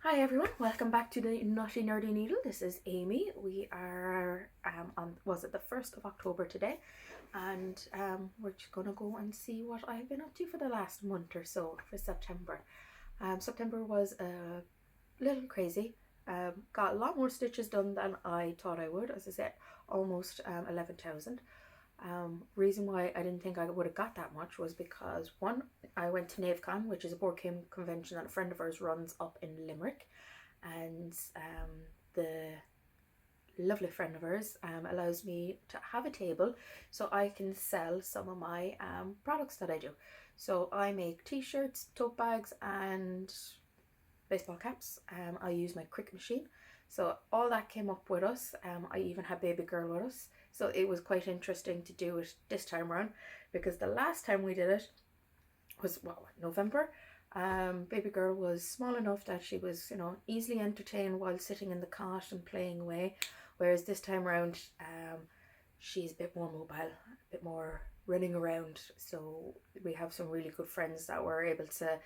Hi everyone, welcome back to the Nutty Nerdy Needle. This is Amy. We are on, was it the 1st of October today? And we're just gonna go and see what I've been up to for the last month or so for September. September was a little crazy. Got a lot more stitches done than I thought I would. As I said, almost 11,000. Reason why I didn't think I would have got that much was because one, I went to NaveCon, which is a board game convention that a friend of ours runs up in Limerick, and the lovely friend of ours allows me to have a table so I can sell some of my products that I do. So I make t-shirts, tote bags, and baseball caps. I use my Cricut machine. So all that came up with us. I even had baby girl with us. So it was quite interesting to do it this time around because the last time we did it was November. Baby girl was small enough that she was, easily entertained while sitting in the cot and playing away. Whereas this time around, she's a bit more mobile, a bit more running around. So we have some really good friends that were able to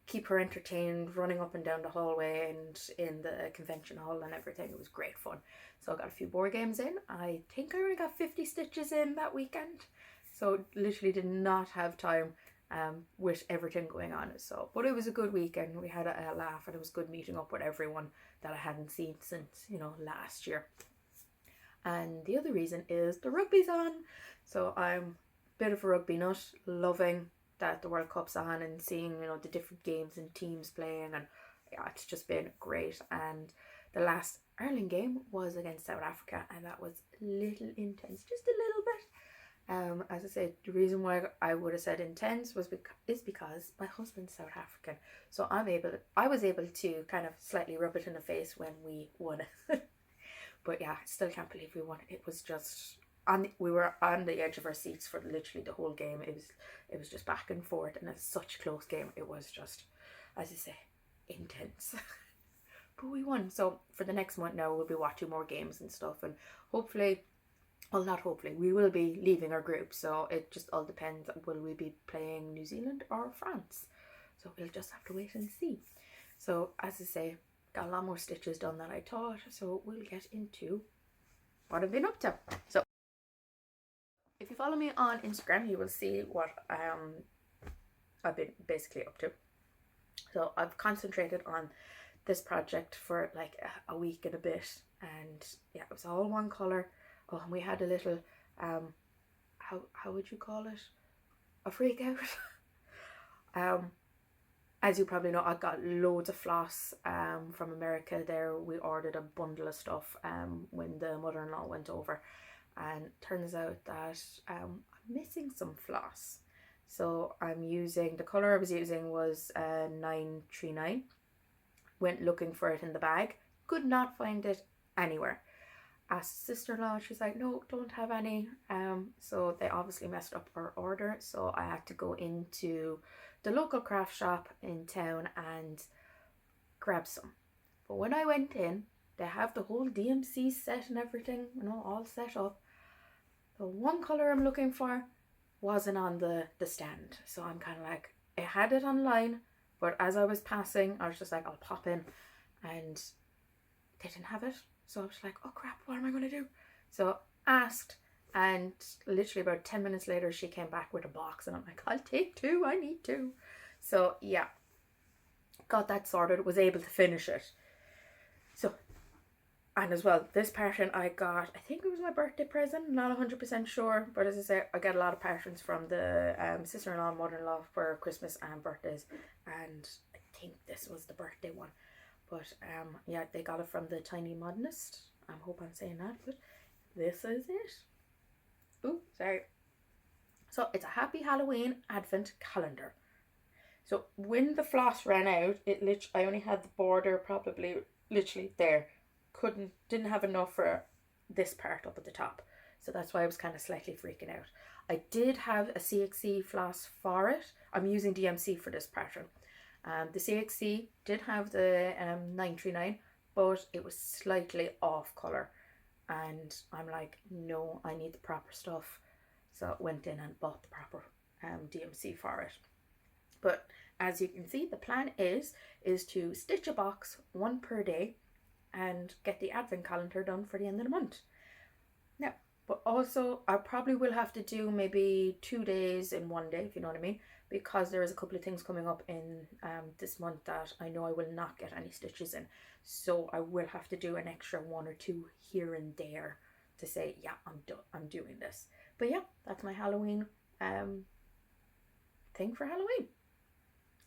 keep her entertained, running up and down the hallway and in the convention hall and everything. It was great fun. So I got a few board games in. I think I only got 50 stitches in that weekend. So literally did not have time with everything going on. So, but it was a good weekend. We had a laugh and it was good meeting up with everyone that I hadn't seen since, last year. And the other reason is the rugby's on. So I'm a bit of a rugby nut, loving that the World Cup's on and seeing, the different games and teams playing, and yeah, it's just been great. And the last Ireland game was against South Africa, and that was a little intense, just a little bit. As I said, the reason why I would have said intense is because my husband's South African, so I was able to kind of slightly rub it in the face when we won. But yeah, I still can't believe we won. It was just we were on the edge of our seats for literally the whole game. It was just back and forth, and it's such a close game. It was just, as I say, intense. But we won. So for the next month now, we'll be watching more games and stuff, and hopefully, well, not hopefully, we will be leaving our group. So it just all depends. Will we be playing New Zealand or France? So we'll just have to wait and see. So as I say, got a lot more stitches done than I thought. So we'll get into what I've been up to. So if you follow me on Instagram, you will see what I've been basically up to. So I've concentrated on this project for like a week and a bit, and yeah, it was all one color. Oh, and we had a little how would you call it, a freak out. As you probably know, I got loads of floss from America there. We ordered a bundle of stuff when the mother-in-law went over, and turns out that I'm missing some floss. So I'm using, the colour I was using was 939. Went looking for it in the bag, could not find it anywhere. Asked sister-in-law, she's like, no, don't have any. So they obviously messed up our order, so I had to go into the local craft shop in town and grab some. But when I went in, they have the whole DMC set and everything, all set up. The one colour I'm looking for wasn't on the stand. So I'm kind of like, I had it online, but as I was passing, I was just like, I'll pop in, and they didn't have it. So I was like, oh crap, what am I going to do? So asked, and literally about 10 minutes later, she came back with a box, and I'm like, I'll take two, I need two. So yeah, got that sorted, was able to finish it. So, and as well, this pattern I got, I think it was my birthday present, not 100% sure, but as I say, I get a lot of patterns from the sister-in-law and mother-in-law for Christmas and birthdays, and I think this was the birthday one. But yeah, they got it from the Tiny Modernist. I hope I'm saying that, but this is it. Oh, sorry. So it's a Happy Halloween Advent calendar. So when the floss ran out, I only had the border probably literally there. Didn't have enough for this part up at the top. So that's why I was kind of slightly freaking out. I did have a CXC floss for it. I'm using DMC for this pattern. The CXC did have the 939, but it was slightly off colour. And I'm like, no, I need the proper stuff. So I went in and bought the proper DMC for it. But as you can see, the plan is to stitch a box, one per day, and get the advent calendar done for the end of the month. Now, but also I probably will have to do maybe 2 days in one day, if you know what I mean, because there is a couple of things coming up in this month that I know I will not get any stitches in. So I will have to do an extra 1 or 2 here and there to say, yeah, I'm doing this. But yeah, that's my Halloween thing for Halloween.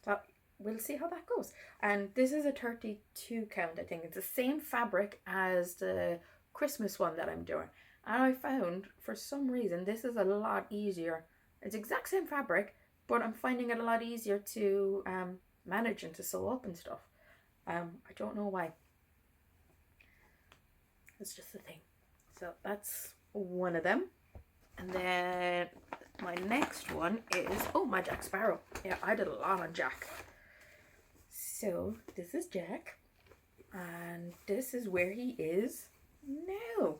So we'll see how that goes. And this is a 32 count, I think. It's the same fabric as the Christmas one that I'm doing. And I found, for some reason, this is a lot easier. It's the exact same fabric, but I'm finding it a lot easier to manage and to sew up and stuff. I don't know why. It's just a thing. So that's one of them. And then my next one is, oh, my Jack Sparrow. Yeah, I did a lot on Jack. So this is Jack. And this is where he is now.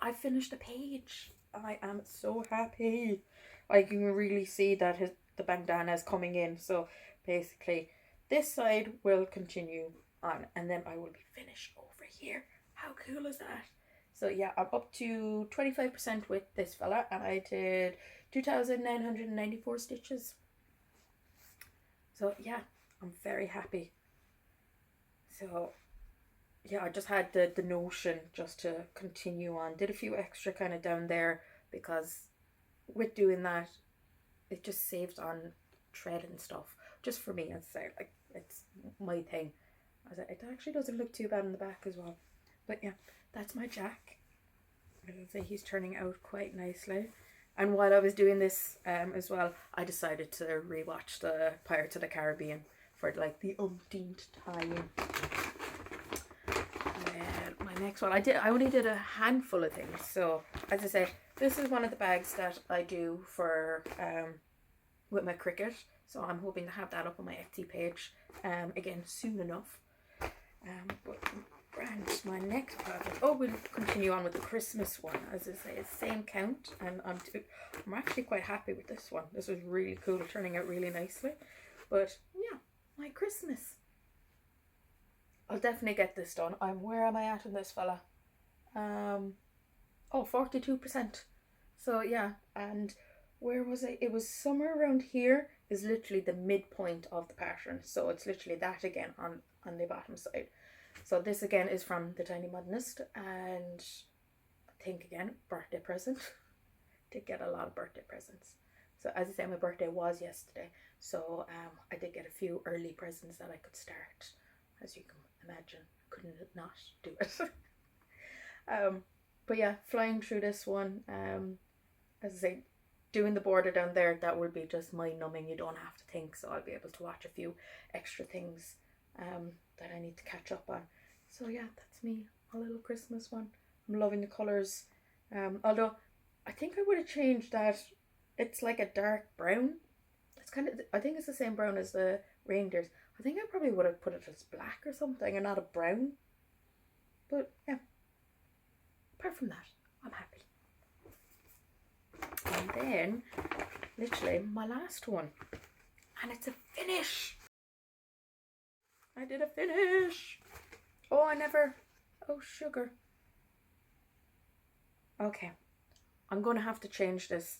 I finished a page. I am so happy. I can really see that the bandana is coming in. So basically this side will continue on, and then I will be finished over here. How cool is that? So yeah, I'm up to 25% with this fella, and I did 2,994 stitches. So yeah, I'm very happy. So yeah, I just had the notion just to continue on. Did a few extra kind of down there, because with doing that, it just saves on thread and stuff. Just for me, I'd say, like, it's my thing. It actually doesn't look too bad in the back as well. But yeah, that's my Jack. I would say he's turning out quite nicely. And while I was doing this as well, I decided to rewatch the Pirates of the Caribbean for like the umpteenth time. My next one, I only did a handful of things. So as I say, this is one of the bags that I do for with my Cricut. So I'm hoping to have that up on my Etsy page again soon enough. But grand, my next project. Oh, we'll continue on with the Christmas one. As I say, it's same count, and I'm actually quite happy with this one. This was really cool, turning out really nicely. But yeah, my Christmas. I'll definitely get this done. Where am I at in this fella? 42%. So yeah, and where was I? It was somewhere around here. Is literally the midpoint of the pattern. So it's literally that again on the bottom side. So this again is from the Tiny Modernist, and I think again, birthday present. Did get a lot of birthday presents. So as I say, my birthday was yesterday. So I did get a few early presents that I could start. As you can imagine, couldn't not do it. But yeah, flying through this one, as I say, doing the border down there, that will be just mind numbing. You don't have to think, so I'll be able to watch a few extra things that I need to catch up on. So yeah, that's me, a little Christmas one. I'm loving the colours. Although I think I would have changed that. It's like a dark brown. It's kind of, I think it's the same brown as the reindeers. I think I probably would have put it as black or something and not a brown. But yeah, apart from that, I'm happy. And then, literally, my last one. And it's a finish. I did a finish. Oh, oh, sugar. Okay. I'm going to have to change this.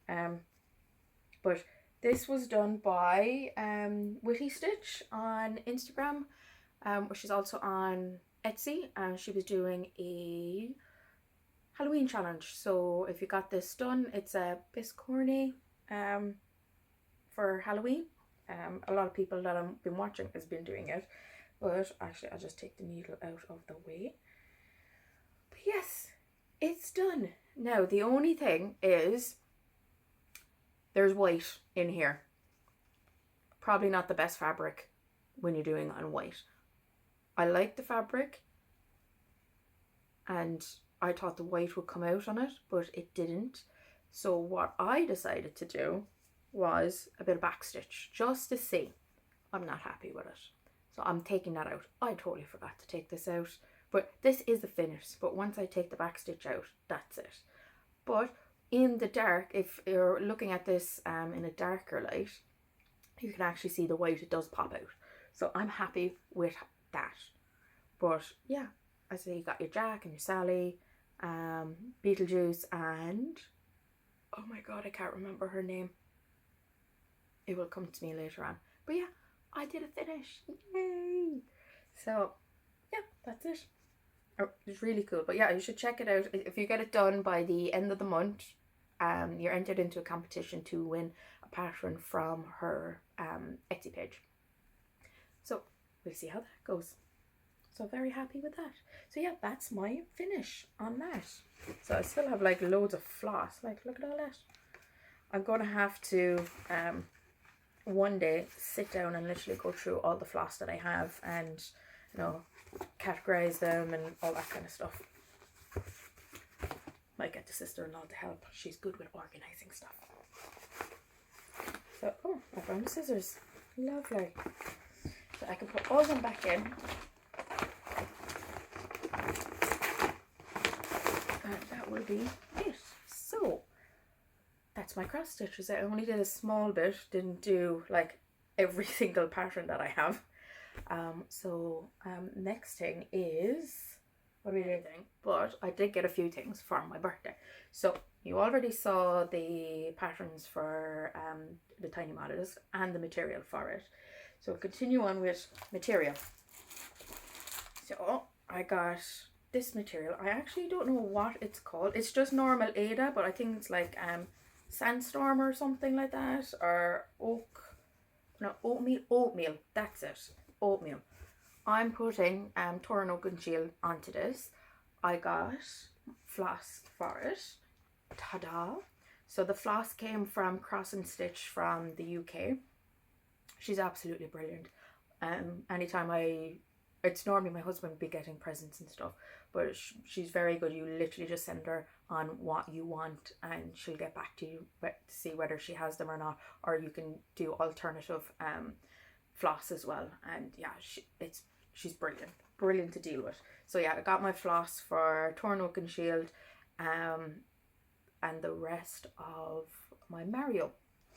But this was done by Witty Stitch on Instagram, which is also on Etsy. And she was doing a Halloween challenge. So if you got this done, it's a biscorny for Halloween. A lot of people that I've been watching has been doing it, but actually I'll just take the needle out of the way. But yes, it's done. Now the only thing is there's white in here. Probably not the best fabric when you're doing it on white. I like the fabric, and I thought the white would come out on it, but it didn't. So what I decided to do was a bit of backstitch, just to see. I'm not happy with it, so I'm taking that out. I totally forgot to take this out, but this is the finish. But once I take the backstitch out, that's it. But in the dark, if you're looking at this in a darker light, you can actually see the white, it does pop out. So I'm happy with that. But yeah, I say you got your Jack and your Sally, Beetlejuice, and oh my god, I can't remember her name. It will come to me later on. But yeah, I did a finish. Yay! So yeah, that's it. Oh, it's really cool. But yeah, you should check it out. If you get it done by the end of the month, you're entered into a competition to win a pattern from her Etsy page. So we'll see how that goes. So very happy with that. So yeah, that's my finish on that. So I still have like loads of floss. Like, look at all that. I'm going to have to one day sit down and literally go through all the floss that I have and, you know, categorize them and all that kind of stuff. Might get the sister-in-law to help. She's good with organizing stuff. So, oh, I found the scissors. Lovely. So I can put all them back in. And that will be it. So, that's my cross stitches. I only did a small bit. Didn't do like every single pattern that I have. Next thing is, what are we doing? But I did get a few things for my birthday. So you already saw the patterns for the tiny models and the material for it. So we'll continue on with material. So I got this material. I actually don't know what it's called. It's just normal Ada, but I think it's like sandstorm or something like that, or oatmeal. That's it. Oatmeal. I'm putting Torn Oak and Shield onto this. I got floss for it. Ta-da! So the floss came from Cross and Stitch from the UK. She's absolutely brilliant. Anytime it's normally my husband would be getting presents and stuff, but she's very good. You literally just send her on what you want and she'll get back to you to see whether she has them or not, or you can do alternative floss as well. And yeah, she's brilliant to deal with. So yeah, I got my floss for Torn Oak and Shield, and the rest of my Mario.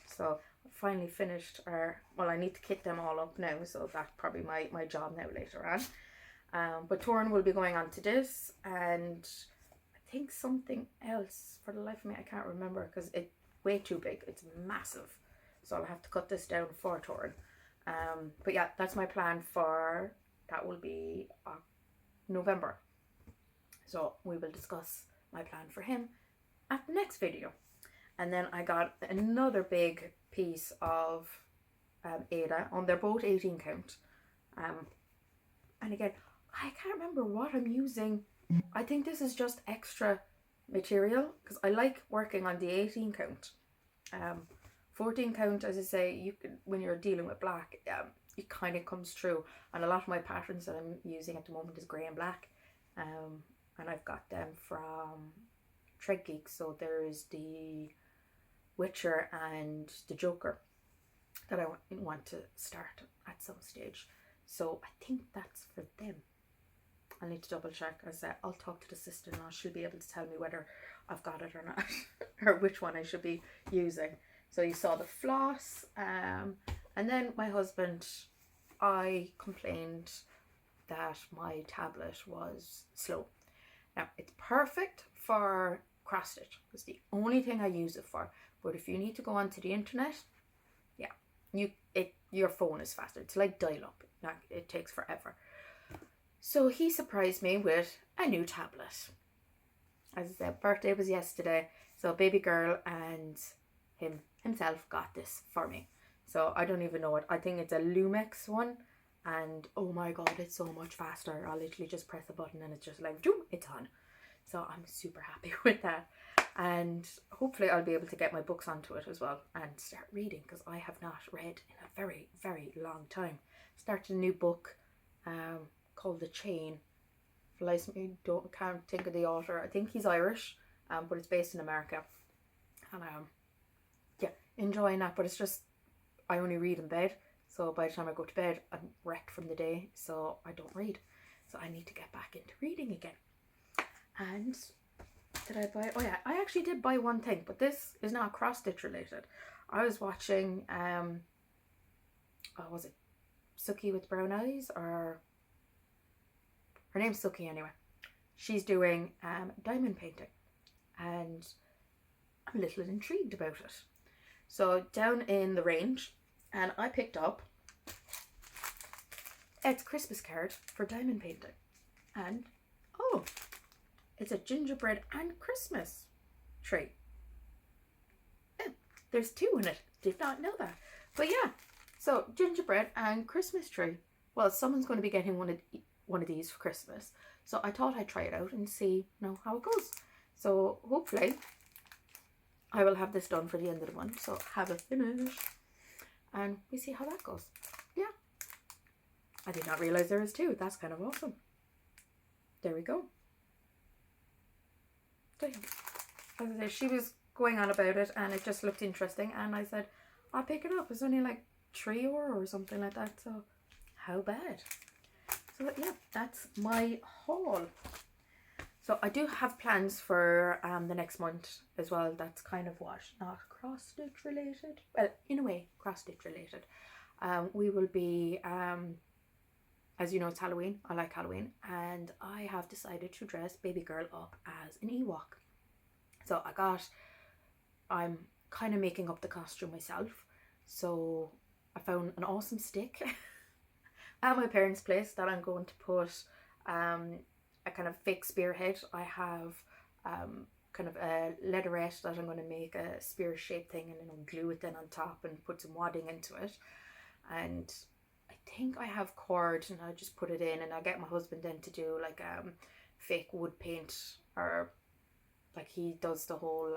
So I finally finished, I need to kit them all up now, so that's probably my job now later on. But Torn will be going on to this, and I think something else, for the life of me I can't remember because it's way too big. It's massive, so I'll have to cut this down for Torn. But yeah, that's my plan for, that will be November. So we will discuss my plan for him at the next video. And then I got another big piece of Ada, they're both 18 count. And again, I can't remember what I'm using. I think this is just extra material because I like working on the 18 count. 14 count, as I say, you can, when you're dealing with black, it kind of comes through. And a lot of my patterns that I'm using at the moment is grey and black. And I've got them from Thread Geek. So there's the Witcher and the Joker that I want to start at some stage. So I think that's for them. I'll need to double check. As I'll talk to the sister-in-law. She'll be able to tell me whether I've got it or not, or which one I should be using. So you saw the floss, and then my husband, I complained that my tablet was slow. Now it's perfect for cross stitch. It's the only thing I use it for. But if you need to go onto the internet, yeah, your phone is faster. It's like dial-up. It takes forever. So he surprised me with a new tablet. As I said, birthday was yesterday, so baby girl and himself got this for me. So I don't even know it. I think it's a Lumix one, and oh my god, it's so much faster. I'll literally just press a button and it's just like, doom, it's on. So I'm super happy with that, and hopefully I'll be able to get my books onto it as well and start reading, because I have not read in a very, very long time. Started a new book called The Chain. Can't think of the author. I think he's Irish, but it's based in America. And yeah, enjoying that. But it's just, I only read in bed, so by the time I go to bed I'm wrecked from the day, so I don't read. So I need to get back into reading again. And did I buy, oh yeah, I actually did buy one thing, but this is not cross stitch related. I was watching was it Suki with brown eyes, or her name's Suki anyway. She's doing diamond painting, and I'm a little intrigued about it. So down in the range, and I picked up Ed's Christmas card for diamond painting, and oh, it's a gingerbread and Christmas tree. Yeah, there's 2 in it. Did not know that. But yeah, so gingerbread and Christmas tree. Well, someone's going to be getting one of these for Christmas. So I thought I'd try it out and see, how it goes. So hopefully I will have this done for the end of the month. So have it finished. And we see how that goes. Yeah. I did not realise there was 2. That's kind of awesome. There we go. So yeah. She was going on about it and it just looked interesting. And I said, I'll pick it up. It's only like €3 or something like that. So how bad? So yeah, that's my haul. So I do have plans for the next month as well. That's kind of what, not cross stitch related. Well, in a way, cross stitch related. We will be, as you know, it's Halloween. I like Halloween, and I have decided to dress baby girl up as an Ewok. So I'm kind of making up the costume myself. So I found an awesome stick at my parents' place that I'm going to put a kind of fake spearhead. I have kind of a leatherette that I'm going to make a spear shaped thing, and then I'll glue it then on top and put some wadding into it. And I think I have cord, and I'll just put it in, and I'll get my husband then to do like fake wood paint, or like he does the whole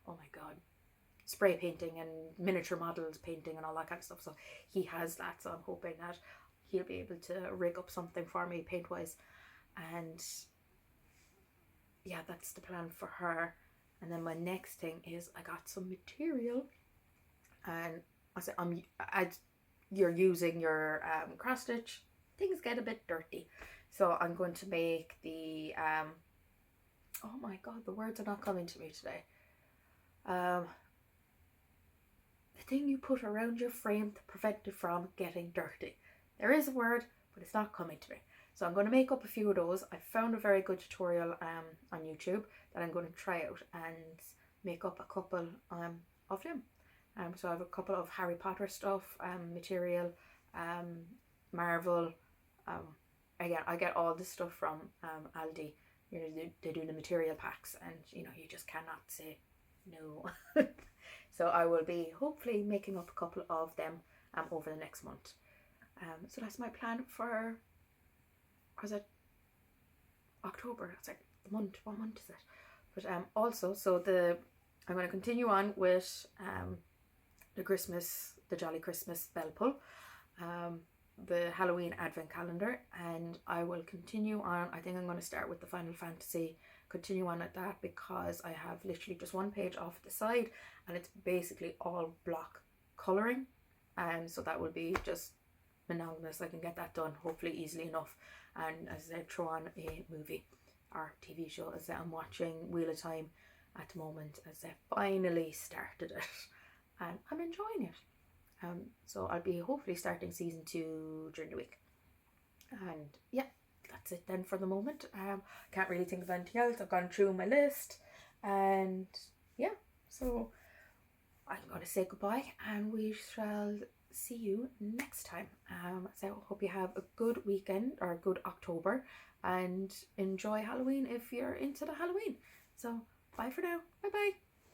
oh my god, spray painting and miniature models painting and all that kind of stuff. So he has that, so I'm hoping that he'll be able to rig up something for me paint wise. And yeah, that's the plan for her. And then my next thing is I got some material, and I said, as you're using your cross stitch, things get a bit dirty, so I'm going to make the oh my god, the words are not coming to me today. The thing you put around your frame to prevent it from getting dirty. There is a word, but it's not coming to me. So I'm going to make up a few of those. I found a very good tutorial on YouTube that I'm going to try out and make up a couple of them. So I have a couple of Harry Potter stuff, material, Marvel. Again, I get all this stuff from Aldi. You know, they do the material packs, and you know, you just cannot say no. So I will be hopefully making up a couple of them over the next month. So that's my plan for, was it October? It's like the month. What month is it? But also, so I'm going to continue on with the Jolly Christmas bell pull, the Halloween advent calendar, and I will continue on. I think I'm going to start with the Final Fantasy, continue on at that, because I have literally just one page off the side and it's basically all block colouring, and so that will be just monogamous. I can get that done hopefully easily enough, and as I said, throw on a movie or TV show. As I'm watching Wheel of Time at the moment, as I finally started it and I'm enjoying it. So I'll be hopefully starting season 2 during the week. And yeah, that's it then for the moment. Can't really think of anything else. I've gone through my list, and yeah, so I'm going to say goodbye, and we shall see you next time. So I hope you have a good weekend, or a good October, and enjoy Halloween if you're into the Halloween. So bye for now. Bye bye.